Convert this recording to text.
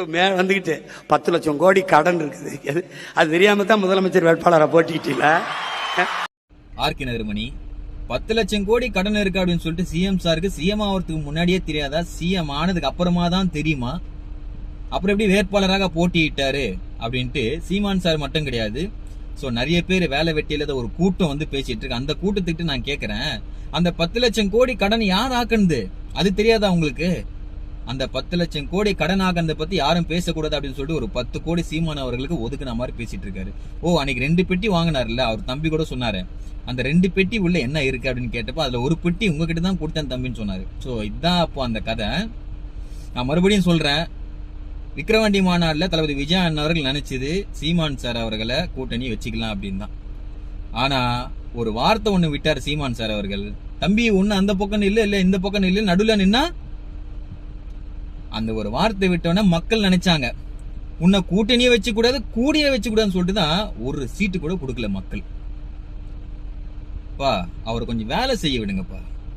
மேல வந்துகிட்டு 10 லட்சம் கோடி கடன் இருக்குது. அது தெரியாம தான் முதலமைச்சர் வேட்பாளரை போட்டிக்கிட்டீங்களா? ஆர்கே நகர்மணி 10 லட்சம் கோடி கடன் இருக்கு அப்படின்னு சொல்லிட்டு சிஎம் சாருக்கு சிஎம் ஆகிறதுக்கு முன்னாடியே தெரியாதா? சிஎம் ஆனதுக்கு அப்புறமா தான் தெரியுமா? அப்புறம் எப்படி வேட்பாளராக போட்டியிட்டாரு அப்படின்ட்டு சீமான் சார் மட்டும் கிடையாது. ஸோ நிறைய பேர் வேலை வெட்டியில ஒரு கூட்டம் வந்து பேசிட்டு இருக்கு. அந்த கூட்டத்துக்கு நான் கேட்கிறேன், அந்த 10 லட்சம் கோடி கடன் யார் ஆக்குனது அது தெரியாதா உங்களுக்கு? அந்த 10 லட்சம் கோடி கடன் ஆகிறத பத்தி யாரும் பேசக்கூடாது அப்படின்னு சொல்லிட்டு ஒரு 10 கோடி சீமான் அவர்களுக்கு ஒதுக்குன மாதிரி பேசிட்டு இருக்காரு. அன்னைக்கு 2 பெட்டி வாங்கினார்ல, அவர் தம்பி கூட சொன்னாரு, அந்த 2 பெட்டி உள்ள என்ன இருக்கு அப்படின்னு கேட்டப்ப அதுல ஒரு பெட்டி உங்ககிட்ட தான் கொடுத்தேன் தம்பின்னு சொன்னாரு. ஸோ இதுதான் அப்போ அந்த கதை. நான் மறுபடியும் சொல்றேன், விக்கிரவாண்டி மாநாடுல தளபதி விஜய் அண்ணன் அவர்கள் நினைச்சது சீமான் சார் அவர்களை கூட்டணி வச்சுக்கலாம் அப்படின்னு தான். ஆனா ஒரு வார்த்தை ஒண்ணு விட்டார் சீமான் சார் அவர்கள், தம்பி ஒண்ணு அந்த பக்கம் இல்ல இந்த பக்கம் இல்ல நடுல நின்னா, அந்த ஒரு வார்த்தை விட்டோன்னா மக்கள் நினைச்சாங்க உன்னை கூட்டணியே வச்சு கூடாது கூடிய வச்சு கூடாதுன்னு சொல்லிட்டு தான் ஒரு சீட்டு கூட கொடுக்கல மக்கள். அவர் கொஞ்சம் வேலை செய்ய விடுங்கப்பா.